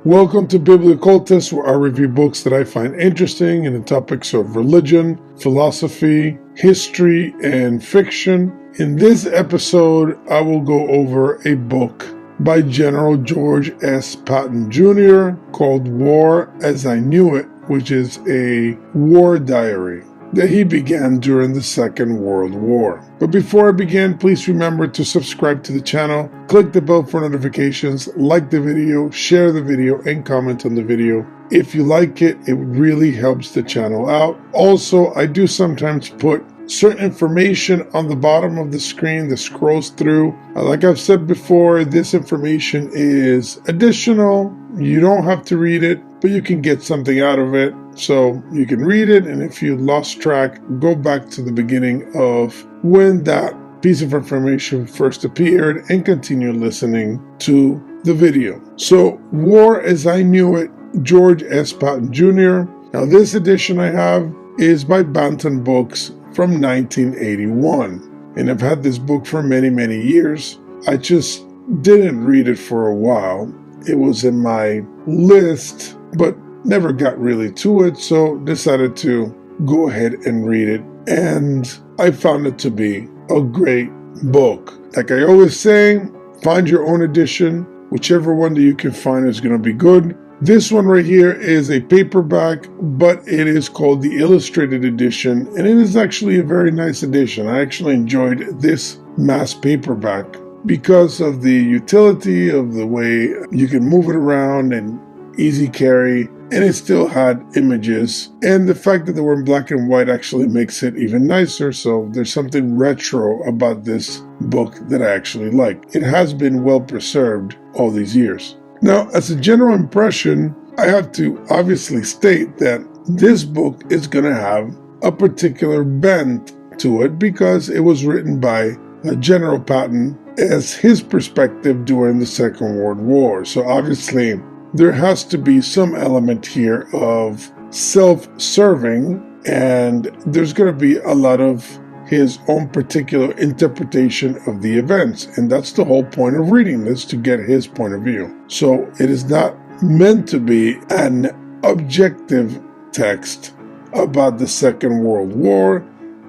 Welcome to Biblioccultist, where I review books that I find interesting in the topics of religion, philosophy, history, and fiction. In this episode, I will go over a book by General George S. Patton Jr. called War as I Knew It, which is a war diary that he began during the Second World War. But before I begin, please remember to subscribe to the channel, click the bell for notifications, like the video, share the video, and comment on the video. If you like it, it really helps the channel out. Also, I do sometimes put certain information on the bottom of the screen that scrolls through. Like I've said before, this information is additional. You don't have to read it, but you can get something out of it. So you can read it, and if you lost track, go back to the beginning of when that piece of information first appeared and continue listening to the video. So War as I Knew It, George S. Patton Jr. Now this edition I have is by Bantam Books from 1981. And I've had this book for many years. I just didn't read it for a while. It was in my list, but never got really to it, so decided to go ahead and read it. And I found it to be a great book. Like I always say, find your own edition. Whichever one that you can find is going to be good. This one right here is a paperback, but it is called the Illustrated Edition, and it is actually a very nice edition. I actually enjoyed this mass paperback because of the utility of the way you can move it around and easy carry, and it still had images, and the fact that they were in black and white actually makes it even nicer. So there's something retro about this book that I actually like. It has been well preserved all these years. Now, as a general impression, I have to obviously state that this book is going to have a particular bent to it because it was written by General Patton as his perspective during the Second World War. So obviously there has to be some element here of self-serving, and there's going to be a lot of his own particular interpretation of the events. And that's the whole point of reading this, to get his point of view. So it is not meant to be an objective text about the Second World War,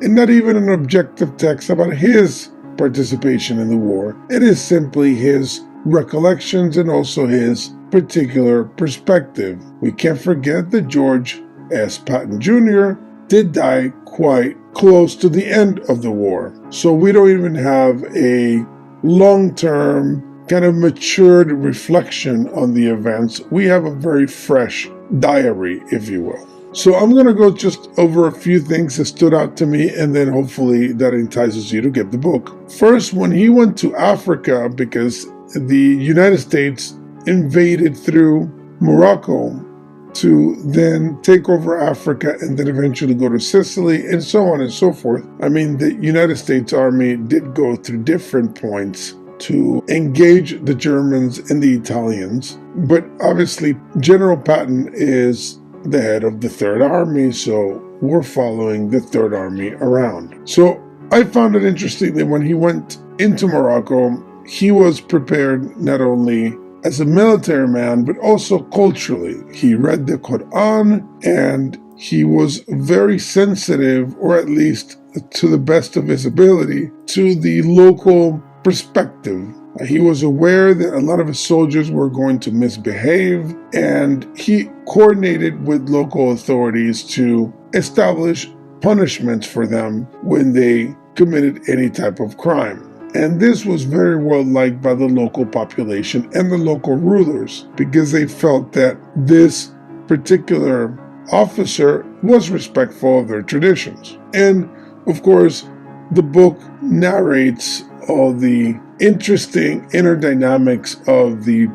and not even an objective text about his participation in the war. It is simply his recollections and also his particular perspective. We can't forget that George S. Patton Jr. did die quite close to the end of the war. So we don't even have a long-term kind of matured reflection on the events. We have a very fresh diary, if you will. So I'm going to go just over a few things that stood out to me, and then hopefully that entices you to get the book. First, when he went to Africa, because the United States invaded through Morocco to then take over Africa and then eventually go to Sicily and so on and so forth. I mean, the United States Army did go through different points to engage the Germans and the Italians. But obviously, General Patton is the head of the Third Army, so we're following the Third Army around. So I found it interesting that when he went into Morocco, he was prepared not only as a military man, but also culturally. He read the Quran, and he was very sensitive, or at least to the best of his ability, to the local perspective. He was aware that a lot of his soldiers were going to misbehave, and he coordinated with local authorities to establish punishments for them when they committed any type of crime. And this was very well liked by the local population and the local rulers, because they felt that this particular officer was respectful of their traditions. And of course, the book narrates all the interesting inner dynamics of the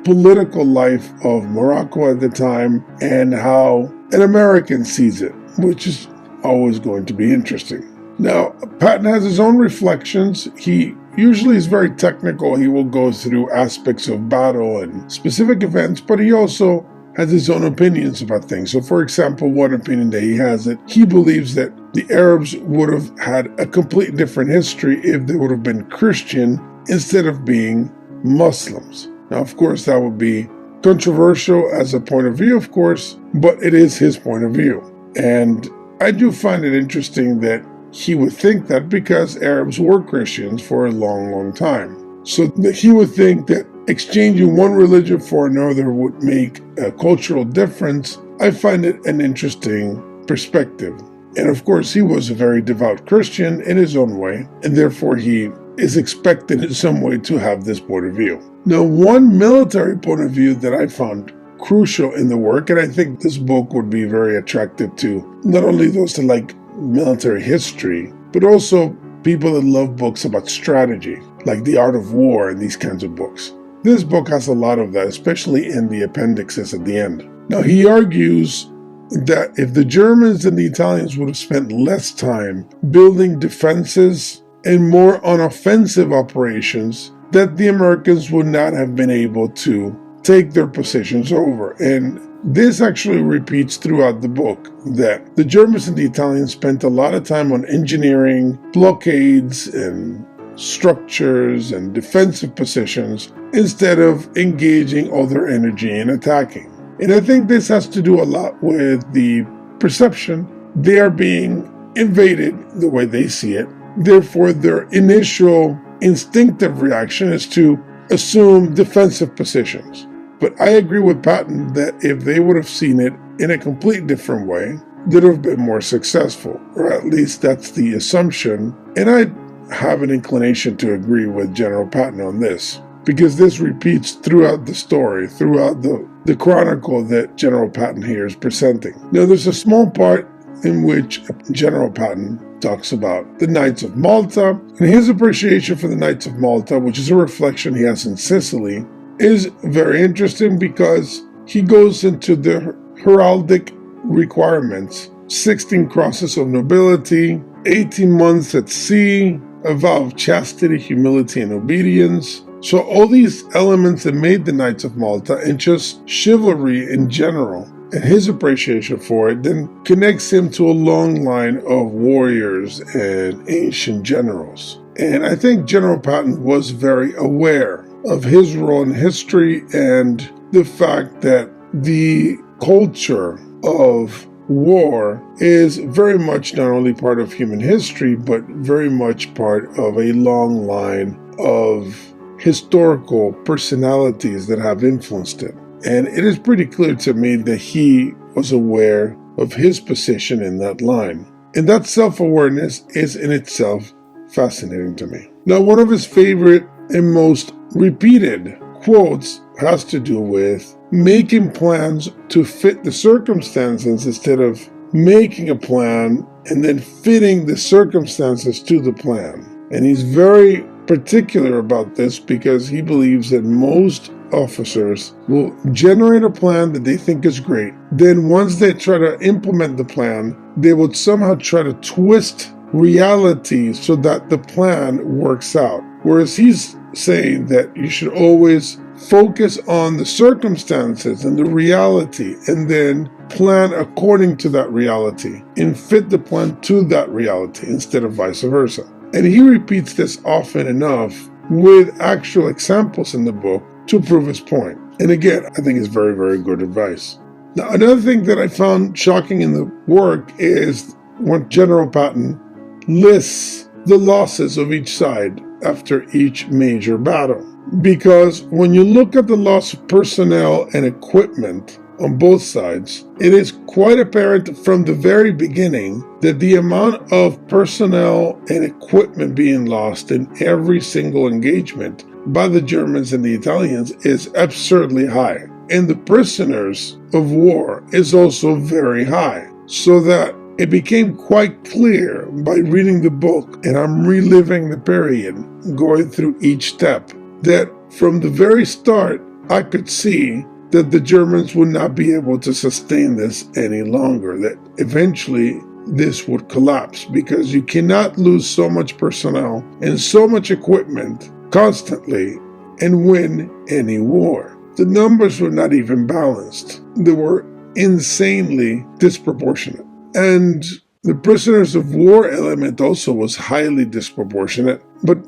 political life of Morocco at the time and how an American sees it, which is always going to be interesting. Now, Patton has his own reflections. He usually is very technical. He will go through aspects of battle and specific events, but he also has his own opinions about things. So, for example, one opinion that he has, that he believes that the Arabs would have had a completely different history if they would have been Christian instead of being Muslims. Now, of course, that would be controversial as a point of view, of course, but it is his point of view. And I do find it interesting that he would think that because Arabs were Christians for a long, long time. So that he would think that exchanging one religion for another would make a cultural difference. I find it an interesting perspective. And of course, he was a very devout Christian in his own way, and therefore he is expected in some way to have this point of view. Now, one military point of view that I found crucial in the work, and I think this book would be very attractive to not only those that like military history, but also people that love books about strategy, like The Art of War and these kinds of books. This book has a lot of that, especially in the appendixes at the end. Now, he argues that if the Germans and the Italians would have spent less time building defenses and more on offensive operations, that the Americans would not have been able to take their positions over. And this actually repeats throughout the book, that the Germans and the Italians spent a lot of time on engineering, blockades, and structures and defensive positions instead of engaging all their energy in attacking. And I think this has to do a lot with the perception they are being invaded the way they see it. Therefore, their initial instinctive reaction is to assume defensive positions. But I agree with Patton that if they would have seen it in a completely different way, they'd have been more successful, or at least that's the assumption. And I have an inclination to agree with General Patton on this, because this repeats throughout the story, throughout the chronicle that General Patton here is presenting. Now, there's a small part in which General Patton talks about the Knights of Malta, and his appreciation for the Knights of Malta, which is a reflection he has in Sicily, is very interesting because he goes into the heraldic requirements: 16 crosses of nobility, 18 months at sea, a vow of chastity, humility, and obedience. So all these elements that made the Knights of Malta, and just chivalry in general, and his appreciation for it then connects him to a long line of warriors and ancient generals. And I think General Patton was very aware of his role in history and the fact that the culture of war is very much not only part of human history, but very much part of a long line of historical personalities that have influenced it. And it is pretty clear to me that he was aware of his position in that line. And that self-awareness is in itself fascinating to me. Now, one of his favorite and most repeated quotes has to do with making plans to fit the circumstances instead of making a plan and then fitting the circumstances to the plan. And he's very particular about this because he believes that most officers will generate a plan that they think is great. Then once they try to implement the plan, they would somehow try to twist reality so that the plan works out. Whereas he's saying that you should always focus on the circumstances and the reality and then plan according to that reality and fit the plan to that reality instead of vice versa. And he repeats this often enough with actual examples in the book to prove his point. And again, I think it's very, very good advice. Now, another thing that I found shocking in the work is when General Patton lists the losses of each side after each major battle. Because when you look at the loss of personnel and equipment on both sides, it is quite apparent from the very beginning that the amount of personnel and equipment being lost in every single engagement by the Germans and the Italians is absurdly high. And the prisoners of war is also very high. So that it became quite clear by reading the book, and I'm reliving the period, going through each step, that from the very start, I could see that the Germans would not be able to sustain this any longer, that eventually this would collapse, because you cannot lose so much personnel and so much equipment constantly and win any war. The numbers were not even balanced. They were insanely disproportionate. And the prisoners of war element also was highly disproportionate. But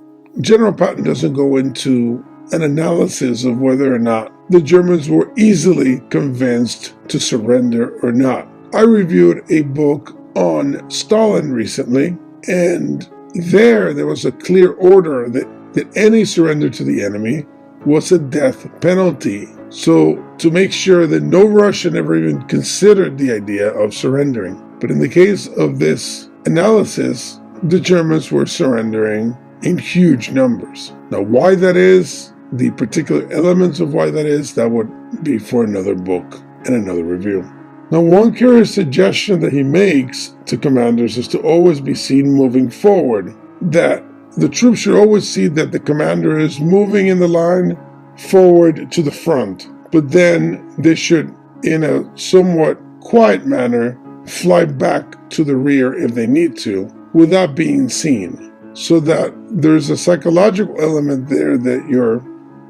General Patton doesn't go into an analysis of whether or not the Germans were easily convinced to surrender or not. I reviewed a book on Stalin recently, and there was a clear order that any surrender to the enemy was a death penalty. So to make sure that no Russian ever even considered the idea of surrendering. But in the case of this analysis, the Germans were surrendering in huge numbers. Now, why that is, the particular elements of why that is, that would be for another book and another review. Now, one curious suggestion that he makes to commanders is to always be seen moving forward, that the troops should always see that the commander is moving in the line forward to the front, but then they should, in a somewhat quiet manner, fly back to the rear if they need to, without being seen, so that there's a psychological element there that your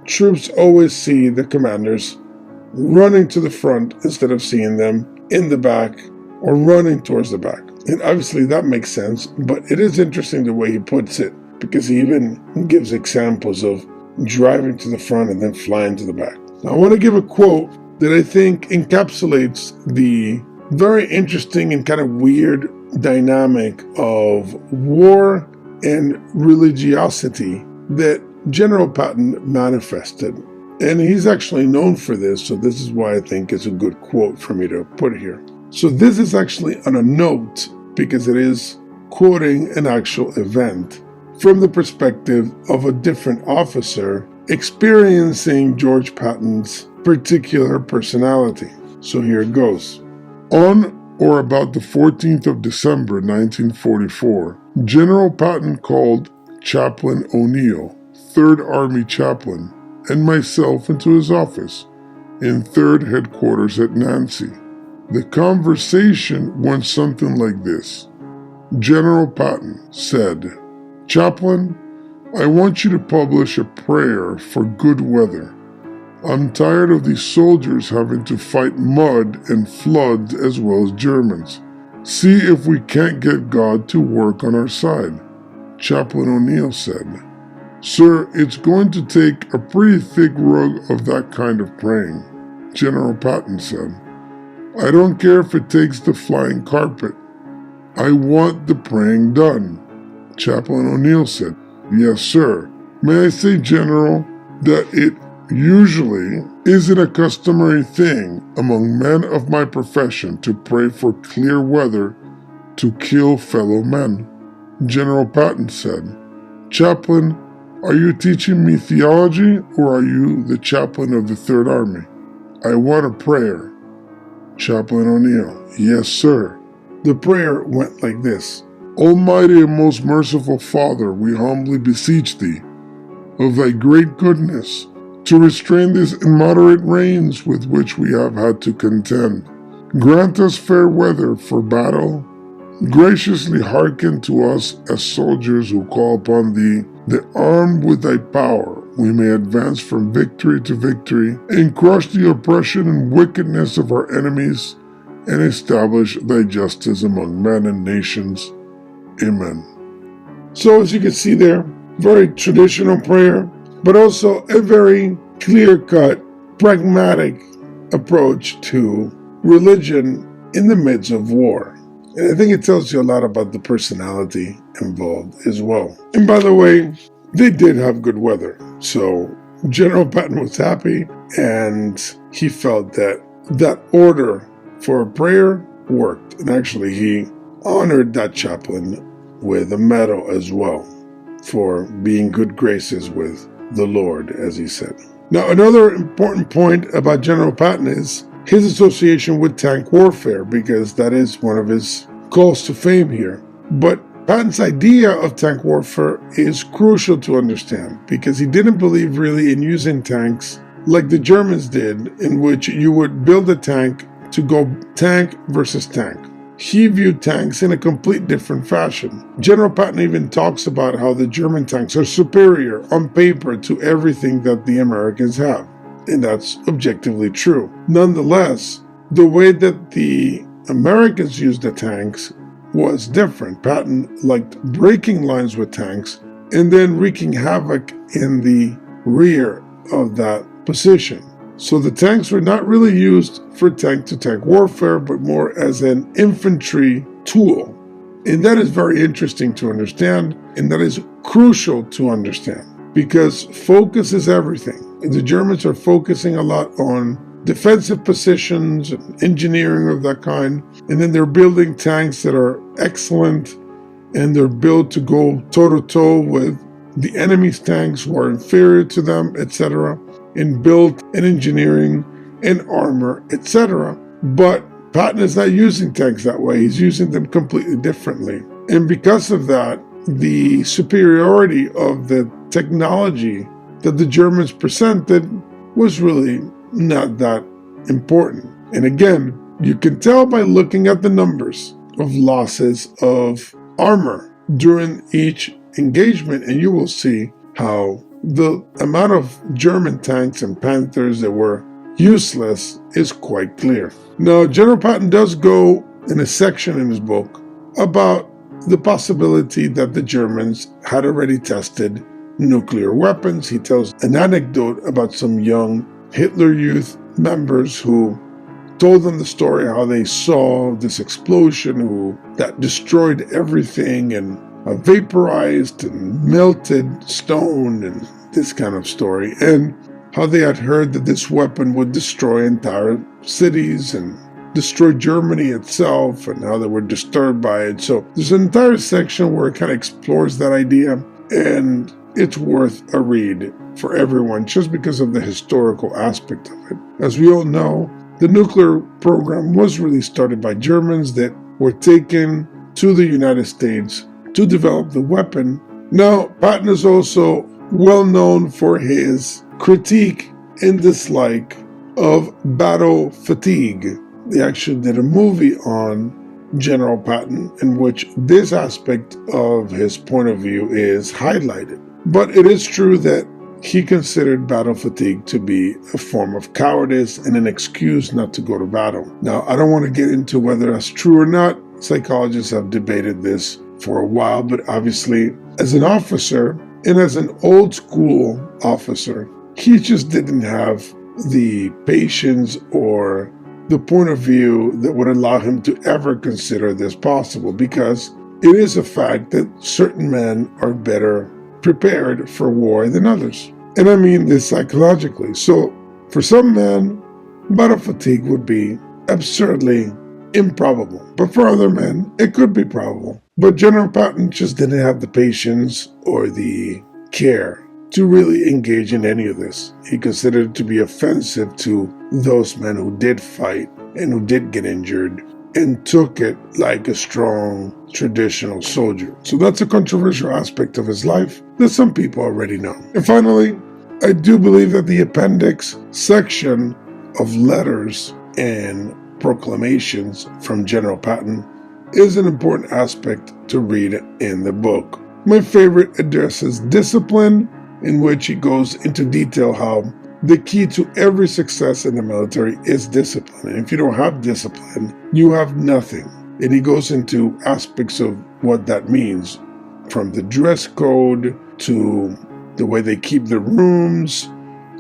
troops always see the commanders running to the front instead of seeing them in the back or running towards the back. And obviously that makes sense, but it is interesting the way he puts it, because he even gives examples of driving to the front and then flying to the back. Now, I want to give a quote that I think encapsulates the very interesting and kind of weird dynamic of war and religiosity that General Patton manifested. And he's actually known for this, so this is why I think it's a good quote for me to put here. So this is actually on a note, because it is quoting an actual event from the perspective of a different officer experiencing George Patton's particular personality. So here it goes. On or about the 14th of December 1944, General Patton called Chaplain O'Neill, 3rd Army chaplain, and myself into his office in 3rd Headquarters at Nancy. The conversation went something like this. General Patton said, "Chaplain, I want you to publish a prayer for good weather. I'm tired of these soldiers having to fight mud and floods as well as Germans. See if we can't get God to work on our side." Chaplain O'Neill said, "Sir, it's going to take a pretty thick rug of that kind of praying." General Patton said, "I don't care if it takes the flying carpet. I want the praying done." Chaplain O'Neill said, "Yes, sir. May I say, General, that it usually isn't a customary thing among men of my profession to pray for clear weather to kill fellow men." General Patton said, "Chaplain, are you teaching me theology, or are you the chaplain of the 3rd Army? I want a prayer." Chaplain O'Neill, "Yes, sir." The prayer went like this. "Almighty and most merciful Father, we humbly beseech thee, of thy great goodness, to restrain these immoderate rains with which we have had to contend. Grant us fair weather for battle. Graciously hearken to us as soldiers who call upon thee, that armed with thy power we may advance from victory to victory, and crush the oppression and wickedness of our enemies, and establish thy justice among men and nations. Amen." So as you can see there, very traditional prayer, but also a very clear-cut, pragmatic approach to religion in the midst of war. And I think it tells you a lot about the personality involved as well. And by the way, they did have good weather. So General Patton was happy, and he felt that that order for a prayer worked. And actually, he honored that chaplain with a medal as well for being good graces with the Lord, as he said. Now, another important point about General Patton is his association with tank warfare, because that is one of his calls to fame here. But Patton's idea of tank warfare is crucial to understand, because he didn't believe really in using tanks like the Germans did, in which you would build a tank to go tank versus tank. He viewed tanks in a complete different fashion. General Patton even talks about how the German tanks are superior on paper to everything that the Americans have. And that's objectively true. Nonetheless, the way that the Americans used the tanks was different. Patton liked breaking lines with tanks and then wreaking havoc in the rear of that position. So the tanks were not really used for tank-to-tank warfare, but more as an infantry tool. And that is very interesting to understand, and that is crucial to understand, because focus is everything. The Germans are focusing a lot on defensive positions and engineering of that kind, and then they're building tanks that are excellent, and they're built to go toe-to-toe with the enemy's tanks who are inferior to them, etc., in build and engineering and armor, etc. But Patton is not using tanks that way. He's using them completely differently. And because of that, the superiority of the technology that the Germans presented was really not that important. And again, you can tell by looking at the numbers of losses of armor during each engagement, and you will see how the amount of German tanks and Panthers that were useless is quite clear. Now, General Patton does go in a section in his book about the possibility that the Germans had already tested nuclear weapons. He tells an anecdote about some young Hitler Youth members who told them the story how they saw this explosion that destroyed everything and vaporized and melted stone and this kind of story, and how they had heard that this weapon would destroy entire cities and destroy Germany itself, and how they were disturbed by it. So there's an entire section where it kind of explores that idea, and it's worth a read for everyone just because of the historical aspect of it. As we all know, the nuclear program was really started by Germans that were taken to the United States to develop the weapon. Now, Patton is also well known for his critique and dislike of battle fatigue. They actually did a movie on General Patton in which this aspect of his point of view is highlighted. But it is true that he considered battle fatigue to be a form of cowardice and an excuse not to go to battle. Now, I don't want to get into whether that's true or not. Psychologists have debated this for a while, but obviously, as an officer and as an old school officer, he just didn't have the patience or the point of view that would allow him to ever consider this possible, because it is a fact that certain men are better prepared for war than others. And I mean this psychologically. So for some men, battle fatigue would be absurdly improbable. But for other men, it could be probable. But General Patton just didn't have the patience or the care to really engage in any of this. He considered it to be offensive to those men who did fight and who did get injured and took it like a strong traditional soldier. So that's a controversial aspect of his life that some people already know. And finally, I do believe that the appendix section of letters and proclamations from General Patton is an important aspect to read in the book. My favorite addresses discipline, in which he goes into detail how the key to every success in the military is discipline. And if you don't have discipline, you have nothing. And he goes into aspects of what that means, from the dress code to the way they keep the rooms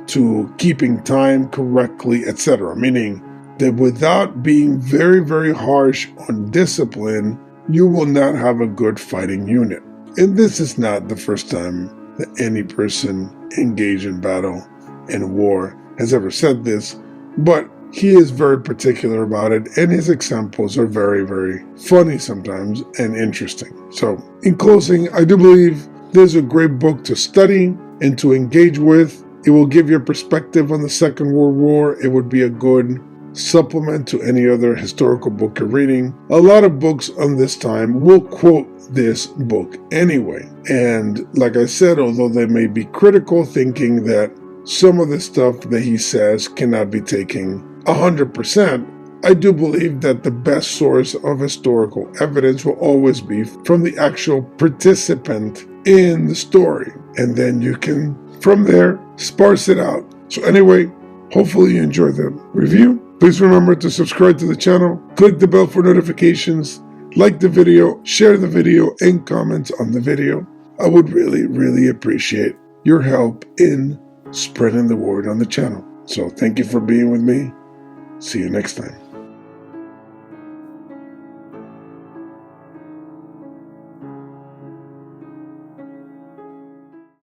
to keeping time correctly, etc. Meaning that without being very, very harsh on discipline, you will not have a good fighting unit. And this is not the first time that any person engaged in battle and war has ever said this, but he is very particular about it, and his examples are very, very funny sometimes and interesting. So, in closing, I do believe this is a great book to study and to engage with. It will give you a perspective on the Second World War. It would be a good supplement to any other historical book you're reading. A lot of books on this time will quote this book anyway. And like I said, although they may be critical, thinking that some of the stuff that he says cannot be taken 100%, I do believe that the best source of historical evidence will always be from the actual participant in the story. And then you can, from there, sparse it out. So anyway, hopefully you enjoyed the review. Please remember to subscribe to the channel, click the bell for notifications, like the video, share the video, and comment on the video. I would really, really appreciate your help in spreading the word on the channel. So thank you for being with me. See you next time.